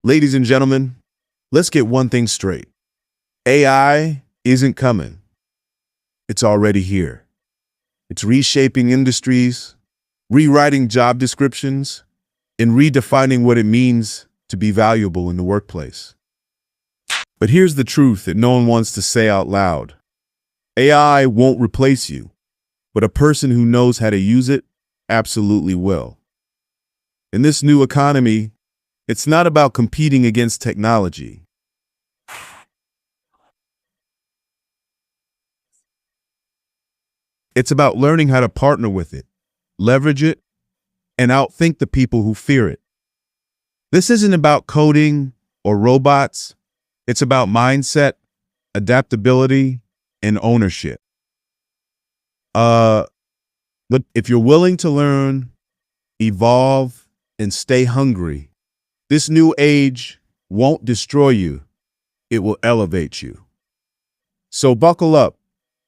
Ladies and gentlemen, let's get one thing straight. AI isn't coming. It's already here. It's reshaping industries, rewriting job descriptions, and redefining what it means to be valuable in the workplace. But here's the truth that no one wants to say out loud. AI won't replace you, but a person who knows how to use it absolutely will. In this new economy, it's not about competing against technology. It's about learning how to partner with it, leverage it, and outthink the people who fear it. This isn't about coding or robots. It's about mindset, adaptability, and ownership. Look, if you're willing to learn, evolve, and stay hungry, this new age won't destroy you. It will elevate you. So buckle up.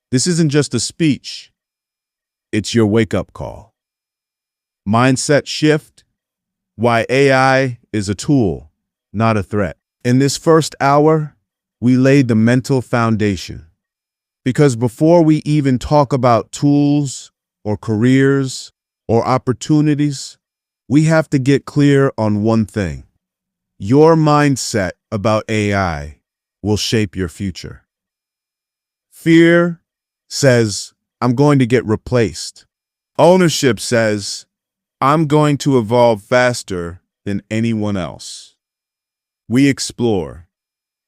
This isn't just a speech. It's your wake-up call. Mindset shift. Why AI is a tool, not a threat. In this first hour, we laid the mental foundation. Because before we even talk about tools or careers or opportunities, we have to get clear on one thing. Your mindset about AI will shape your future. Fear says, I'm going to get replaced. Ownership says, I'm going to evolve faster than anyone else. We explore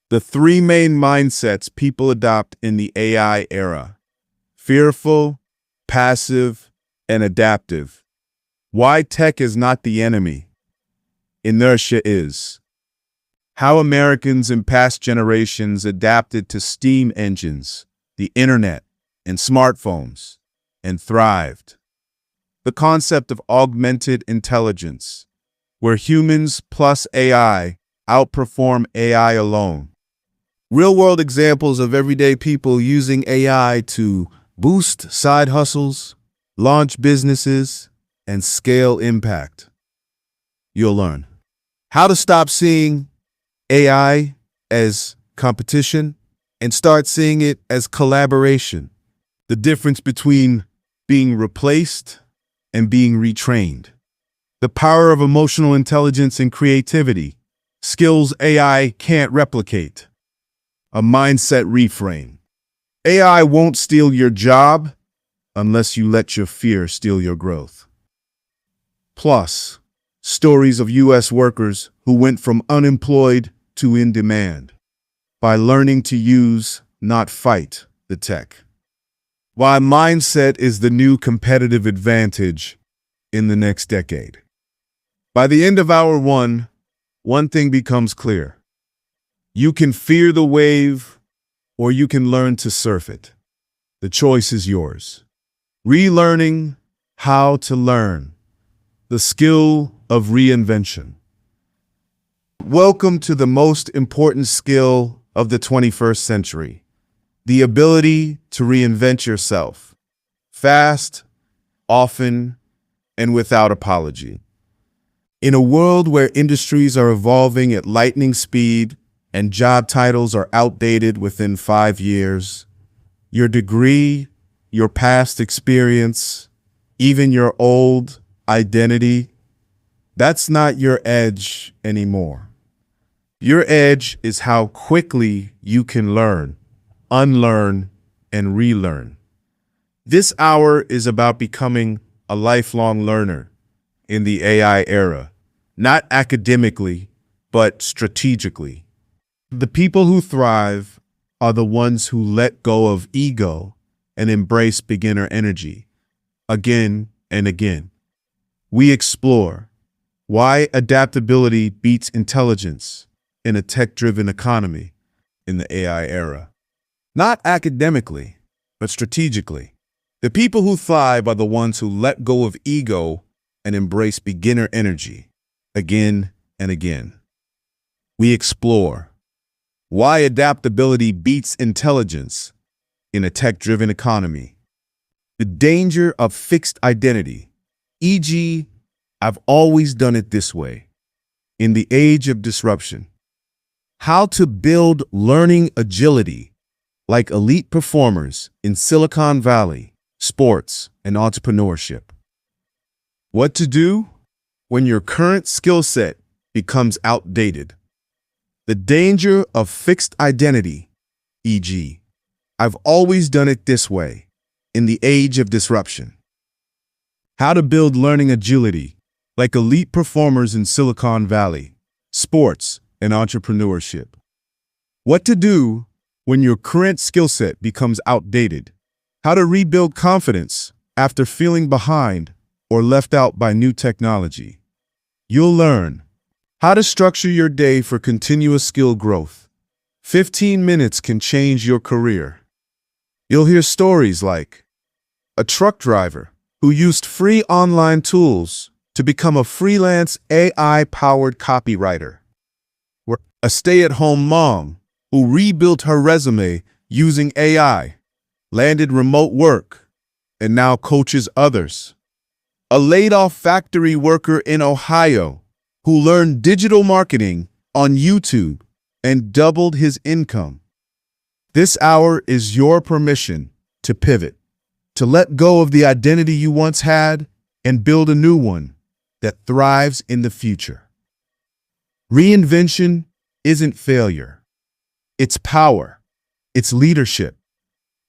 the three main mindsets people adopt in the AI era: fearful, passive, and adaptive. Why tech is not the enemy. Inertia is. How Americans in past generations adapted to steam engines, the internet, and smartphones, and thrived. The concept of augmented intelligence, where humans plus AI outperform AI alone. Real-world examples of everyday people using AI to boost side hustles, launch businesses, and scale impact. You'll learn how to stop seeing AI as competition and start seeing it as collaboration. The difference between being replaced and being retrained. The power of emotional intelligence and creativity, skills AI can't replicate. A mindset reframe. AI won't steal your job unless you let your fear steal your growth. Plus, stories of U.S. workers who went from unemployed to in demand by learning to use, not fight, the tech. Why mindset is the new competitive advantage in the next decade. By the end of hour one thing becomes clear. You can fear the wave, or you can learn to surf it. The choice is yours. Relearning how to learn. The skill of reinvention. Welcome to the most important skill of the 21st century. The ability to reinvent yourself. Fast, often, and without apology. In a world where industries are evolving at lightning speed and job titles are outdated within 5 years, your degree, your past experience, even your old identity, that's not your edge anymore. Your edge is how quickly you can learn, unlearn, and relearn. This hour is about becoming a lifelong learner in the AI era, not academically, but strategically. The people who thrive are the ones who let go of ego and embrace beginner energy again and again. We explore why adaptability beats intelligence in a tech-driven economy in the AI era. Not academically, but strategically. The people who thrive are the ones who let go of ego and embrace beginner energy again and again. We explore why adaptability beats intelligence in a tech-driven economy. The danger of fixed identity, e.g., I've always done it this way. in the age of disruption. How to build learning agility like elite performers in Silicon Valley, sports, and entrepreneurship. What to do when your current skill set becomes outdated. The danger of fixed identity, e.g., I've always done it this way, in the age of disruption. How to build learning agility like elite performers in Silicon Valley, sports, and entrepreneurship. What to do when your current skill set becomes outdated. How to rebuild confidence after feeling behind or left out by new technology. You'll learn how to structure your day for continuous skill growth. 15 minutes can change your career. You'll hear stories like a truck driver who used free online tools to become a freelance AI-powered copywriter, or a stay-at-home mom who rebuilt her resume using AI, landed remote work, and now coaches others. A laid-off factory worker in Ohio who learned digital marketing on YouTube and doubled his income. This hour is your permission to pivot, to let go of the identity you once had and build a new one that thrives in the future. Reinvention isn't failure. It's power. It's leadership.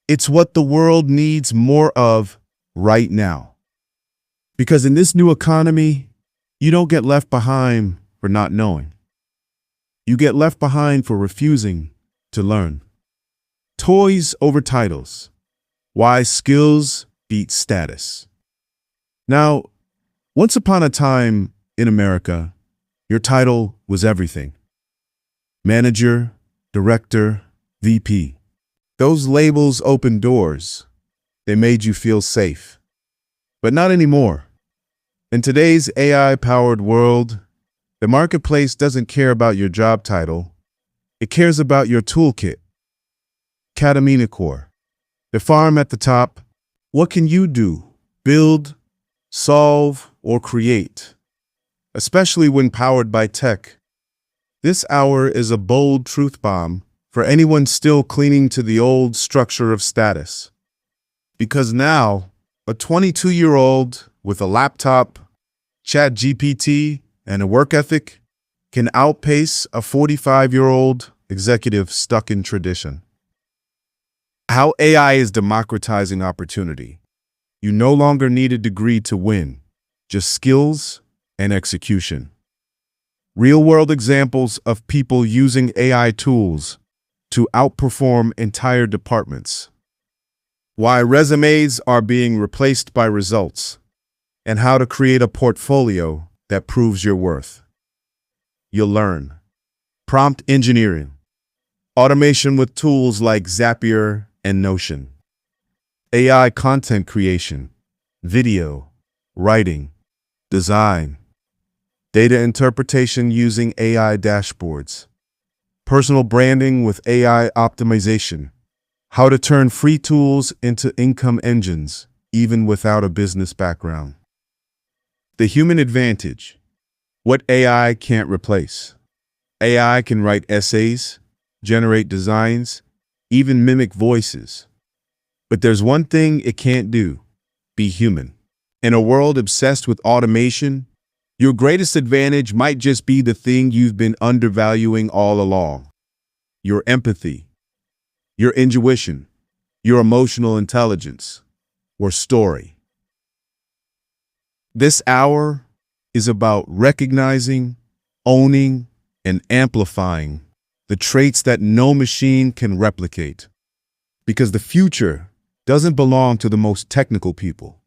It's what the world needs more of right now. Because in this new economy, you don't get left behind for not knowing. You get left behind for refusing to learn. Toys over titles. Why skills beat status. Now, once upon a time in America, your title was everything. Manager, director, VP. Those labels opened doors. They made you feel safe. But not anymore. In today's AI-powered world, the marketplace doesn't care about your job title. It cares about your toolkit. Catamina Core. The farm at the top. What can you do? Build, solve, or create? Especially when powered by tech. This hour is a bold truth bomb for anyone still clinging to the old structure of status. Because now, a 22-year-old with a laptop, ChatGPT, and a work ethic can outpace a 45-year-old executive stuck in tradition. How AI is democratizing opportunity. You no longer need a degree to win, just skills and execution. Real-world examples of people using AI tools to outperform entire departments. Why resumes are being replaced by results, and how to create a portfolio that proves your worth. You'll learn prompt engineering, automation with tools like Zapier and Notion, AI content creation, video, writing, design, data interpretation using AI dashboards, personal branding with AI optimization, how to turn free tools into income engines, even without a business background. The human advantage. What AI can't replace. AI can write essays, generate designs, even mimic voices. But there's one thing it can't do: be human. In a world obsessed with automation, your greatest advantage might just be the thing you've been undervaluing all along. Your empathy, your intuition, your emotional intelligence, or story. This hour is about recognizing, owning, and amplifying the traits that no machine can replicate. Because the future doesn't belong to the most technical people.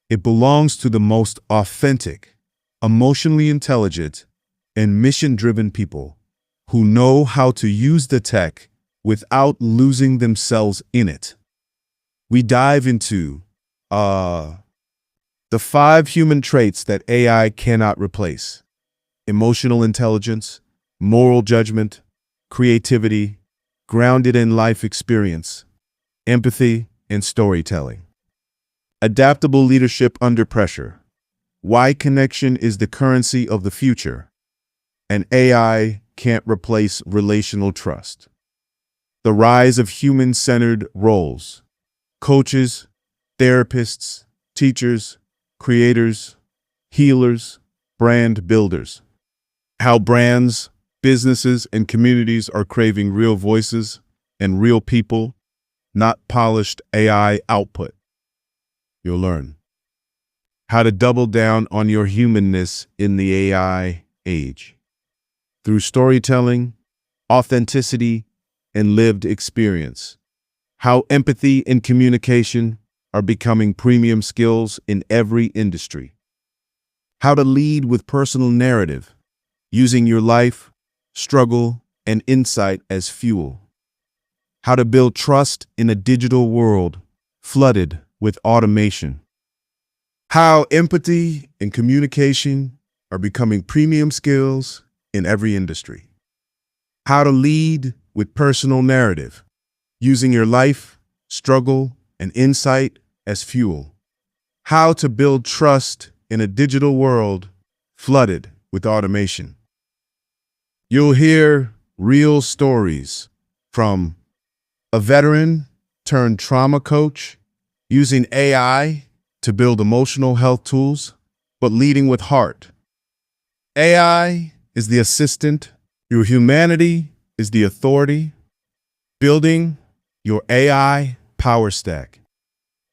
It belongs to the most authentic, emotionally intelligent, and mission-driven people who know how to use the tech without losing themselves in it. We dive into the 5 human traits that AI cannot replace: emotional intelligence, moral judgment, creativity, grounded in life experience, empathy, and storytelling. Adaptable leadership under pressure. Why connection is the currency of the future. and AI can't replace relational trust. The rise of human-centered roles: coaches, therapists, teachers, creators, healers, brand builders. How brands, businesses, and communities are craving real voices and real people, not polished AI output. You'll learn how to double down on your humanness in the AI age through storytelling, authenticity, and lived experience. How empathy and communication are becoming premium skills in every industry. How to lead with personal narrative, using your life, struggle, and insight as fuel. How to build trust in a digital world flooded with automation. How empathy and communication are becoming premium skills in every industry. How to lead with personal narrative, using your life, struggle, and insight as fuel. How to build trust in a digital world flooded with automation. You'll hear real stories from a veteran turned trauma coach using AI to build emotional health tools, but leading with heart. AI is the assistant, your humanity is the authority. Building your AI power stack.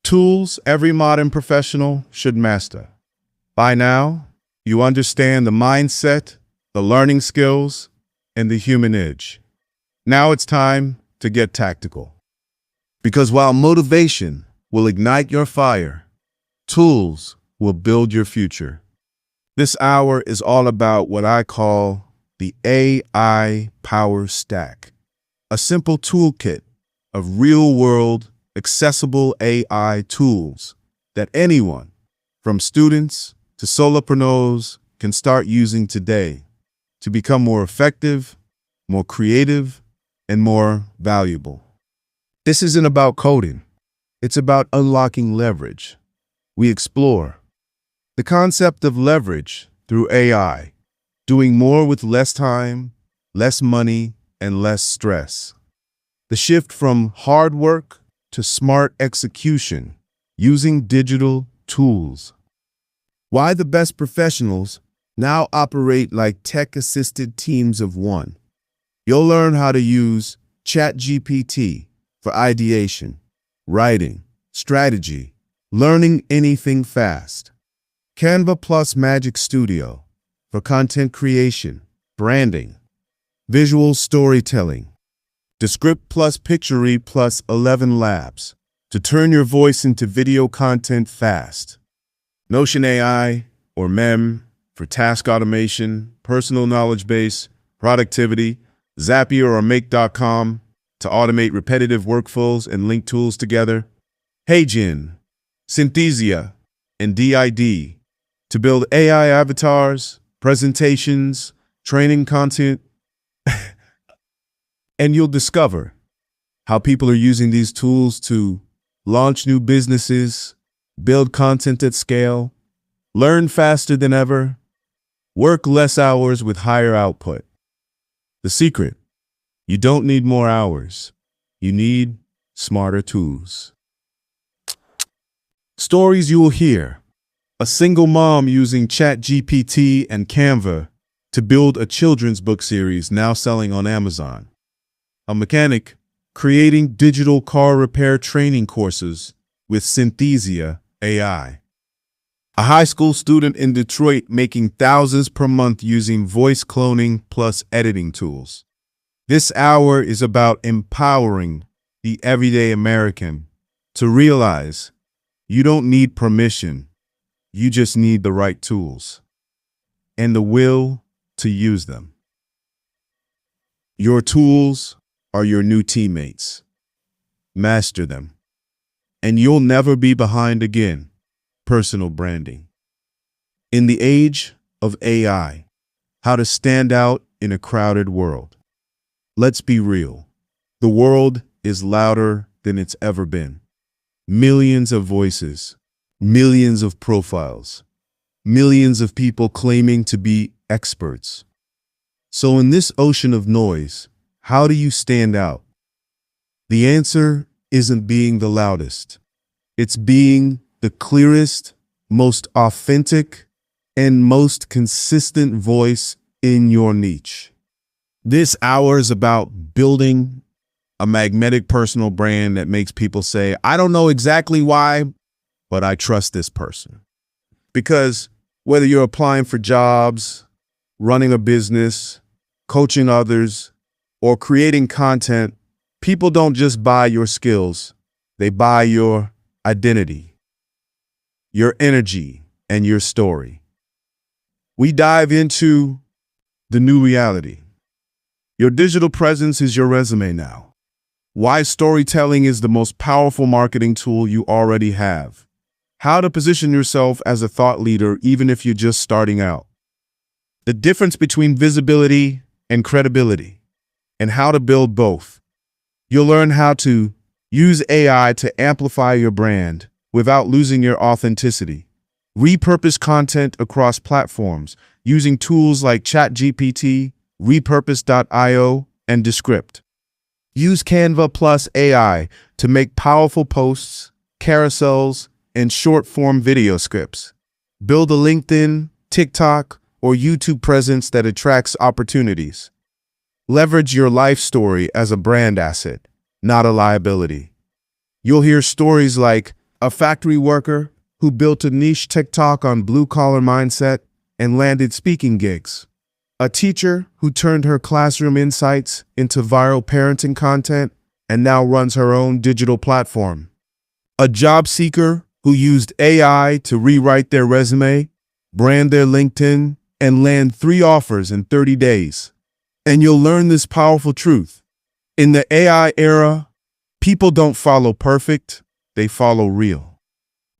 Tools every modern professional should master. By now, you understand the mindset, the learning skills, and the human edge. Now it's time to get tactical. Because while motivation will ignite your fire, tools will build your future. This hour is all about what I call the AI Power Stack, a simple toolkit of real-world, accessible AI tools that anyone, from students to solopreneurs, can start using today to become more effective, more creative, and more valuable. This isn't about coding. It's about unlocking leverage. We explore the concept of leverage through AI, doing more with less time, less money, and less stress. The shift from hard work to smart execution using digital tools. Why the best professionals now operate like tech-assisted teams of one. You'll learn how to use ChatGPT for ideation, writing, strategy, learning anything fast. Canva plus Magic Studio for content creation, branding, visual storytelling. Descript plus Pictory plus 11 Labs to turn your voice into video content fast. Notion AI or MEM for task automation, personal knowledge base, productivity. Zapier or Make.com to automate repetitive workflows and link tools together. HeyGen, Synthesia, and DID to build AI avatars, presentations, training content. And you'll discover how people are using these tools to launch new businesses, build content at scale, learn faster than ever, work less hours with higher output. The secret: you don't need more hours. You need smarter tools. Stories you will hear. A single mom using ChatGPT and Canva to build a children's book series now selling on Amazon. A mechanic creating digital car repair training courses with Synthesia AI. A high school student in Detroit making thousands per month using voice cloning plus editing tools. This hour is about empowering the everyday American to realize you don't need permission. You just need the right tools and the will to use them. Your tools are your new teammates. Master them, and you'll never be behind again. Personal branding. In the age of AI, how to stand out in a crowded world. Let's be real. The world is louder than it's ever been. Millions of voices, millions of profiles, millions of people claiming to be experts. So in this ocean of noise, how do you stand out? The answer isn't being the loudest. It's being the clearest, most authentic, and most consistent voice in your niche. This hour is about building a magnetic personal brand that makes people say, I don't know exactly why, but I trust this person. Because whether you're applying for jobs, running a business, coaching others, or creating content, people don't just buy your skills, they buy your identity, your energy, and your story. We dive into the new reality. Your digital presence is your resume now. Why storytelling is the most powerful marketing tool you already have. How to position yourself as a thought leader even if you're just starting out. The difference between visibility and credibility, and how to build both. You'll learn how to use AI to amplify your brand without losing your authenticity. Repurpose content across platforms using tools like ChatGPT, repurpose.io, and Descript. Use Canva plus AI to make powerful posts, carousels, and short-form video scripts. Build a LinkedIn, TikTok, or YouTube presence that attracts opportunities. Leverage your life story as a brand asset, not a liability. You'll hear stories like a factory worker who built a niche TikTok on blue-collar mindset and landed speaking gigs. A teacher who turned her classroom insights into viral parenting content and now runs her own digital platform. A job seeker who used AI to rewrite their resume, brand their LinkedIn, and land 3 offers in 30 days. And you'll learn this powerful truth. In the AI era, people don't follow perfect, they follow real.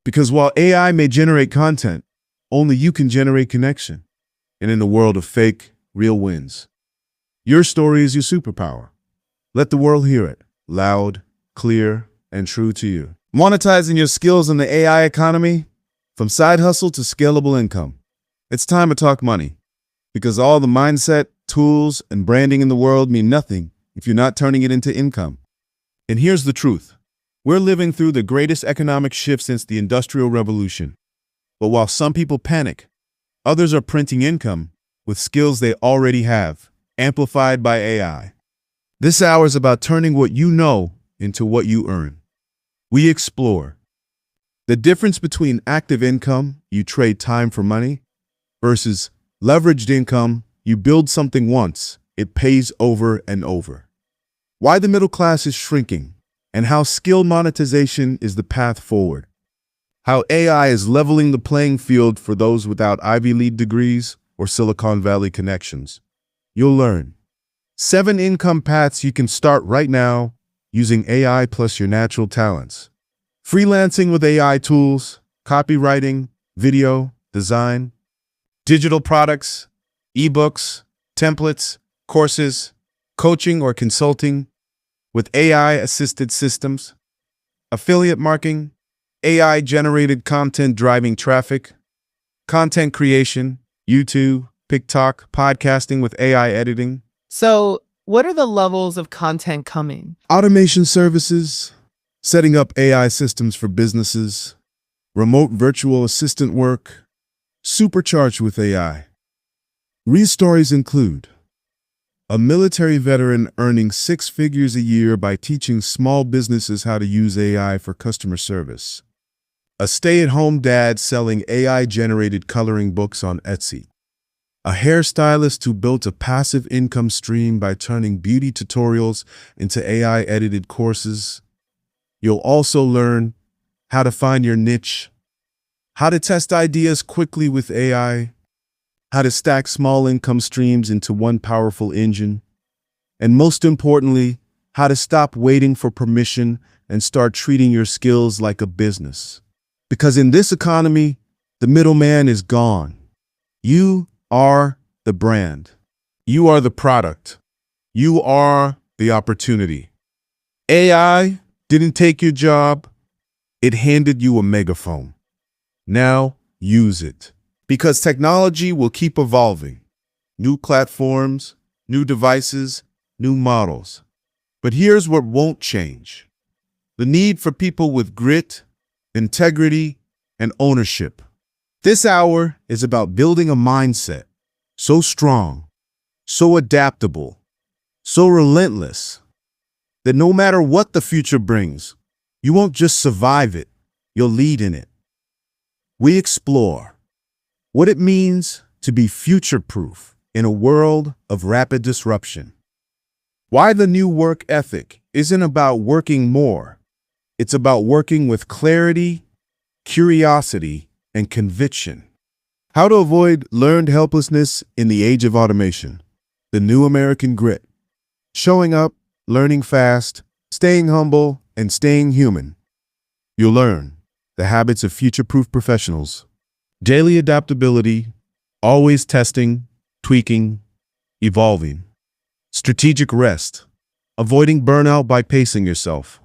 Because while AI may generate content, only you can generate connection. And in the world of fake, real wins. Your story is your superpower. Let the world hear it, loud, clear, and true to you. Monetizing your skills in the AI economy, from side hustle to scalable income. It's time to talk money, because all the mindset, tools, and branding in the world mean nothing if you're not turning it into income. And here's the truth. We're living through the greatest economic shift since the Industrial Revolution. But while some people panic, others are printing income with skills they already have, amplified by AI. This hour is about turning what you know into what you earn. We explore the difference between active income, you trade time for money, versus leveraged income, you build something once, it pays over and over. Why the middle class is shrinking, and how skill monetization is the path forward. How AI is leveling the playing field for those without Ivy League degrees or Silicon Valley connections. You'll learn 7 income paths you can start right now using AI plus your natural talents. Freelancing with AI tools, copywriting, video, design, digital products, ebooks, templates, courses, coaching or consulting with AI-assisted systems, affiliate marketing, AI-generated content driving traffic, content creation, YouTube, TikTok, podcasting with AI editing. So, what are the levels of content coming? Automation services, setting up AI systems for businesses, remote virtual assistant work, supercharged with AI. Real stories include a military veteran earning 6 figures a year by teaching small businesses how to use AI for customer service. A stay-at-home dad selling AI-generated coloring books on Etsy. A hairstylist who built a passive income stream by turning beauty tutorials into AI-edited courses. You'll also learn how to find your niche, how to test ideas quickly with AI, how to stack small income streams into one powerful engine, and most importantly, how to stop waiting for permission and start treating your skills like a business. Because in this economy, the middleman is gone. You are the brand. You are the product. You are the opportunity. AI didn't take your job. It handed you a megaphone. Now use it. Because technology will keep evolving. New platforms, new devices, new models. But here's what won't change: the need for people with grit, integrity, and ownership. This hour is about building a mindset so strong, so adaptable, so relentless that no matter what the future brings, you won't just survive it, you'll lead in it. We explore what it means to be future-proof in a world of rapid disruption. Why the new work ethic isn't about working more. It's about working with clarity, curiosity, and conviction. How to avoid learned helplessness in the age of automation. The new American grit. Showing up, learning fast, staying humble, and staying human. You'll learn the habits of future-proof professionals. Daily adaptability, always testing, tweaking, evolving. Strategic rest, avoiding burnout by pacing yourself.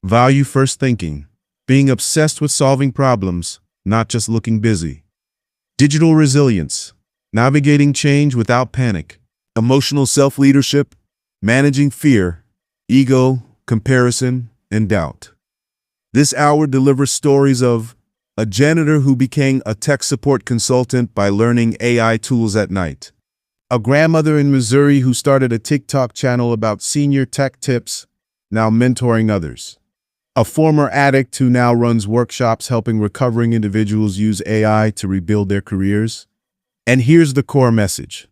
Value-first thinking, being obsessed with solving problems, not just looking busy. Digital resilience, navigating change without panic. Emotional self-leadership, managing fear, ego, comparison, and doubt. This hour delivers stories of a janitor who became a tech support consultant by learning AI tools at night. A grandmother in Missouri who started a TikTok channel about senior tech tips, now mentoring others. A former addict who now runs workshops helping recovering individuals use AI to rebuild their careers. And here's the core message.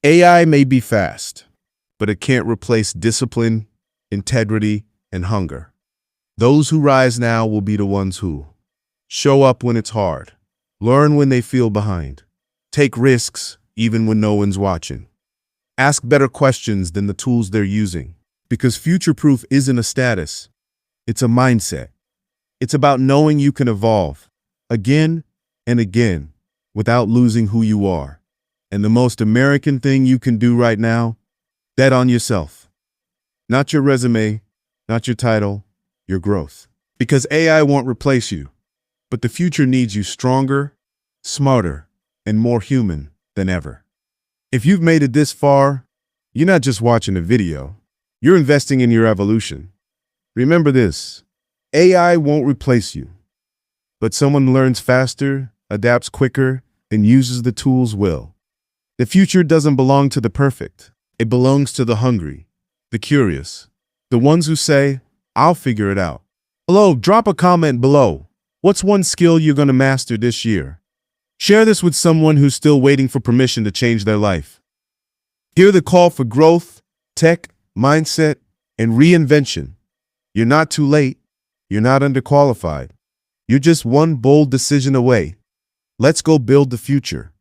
AI may be fast, but it can't replace discipline, integrity, and hunger. Those who rise now will be the ones who show up when it's hard, learn when they feel behind, take risks even when no one's watching. Ask better questions than the tools they're using, because future-proof isn't a status. It's a mindset. It's about knowing you can evolve again and again without losing who you are. And the most American thing you can do right now, bet on yourself. Not your resume, not your title, your growth. Because AI won't replace you, but the future needs you stronger, smarter, and more human than ever. If you've made it this far, you're not just watching a video, you're investing in your evolution. Remember this, AI won't replace you, but someone learns faster, adapts quicker, and uses the tools well. The future doesn't belong to the perfect. It belongs to the hungry, the curious, the ones who say, I'll figure it out. Hello, drop a comment below. What's one skill you're going to master this year? Share this with someone who's still waiting for permission to change their life. Hear the call for growth, tech, mindset, and reinvention. You're not too late. You're not underqualified. You're just one bold decision away. Let's go build the future.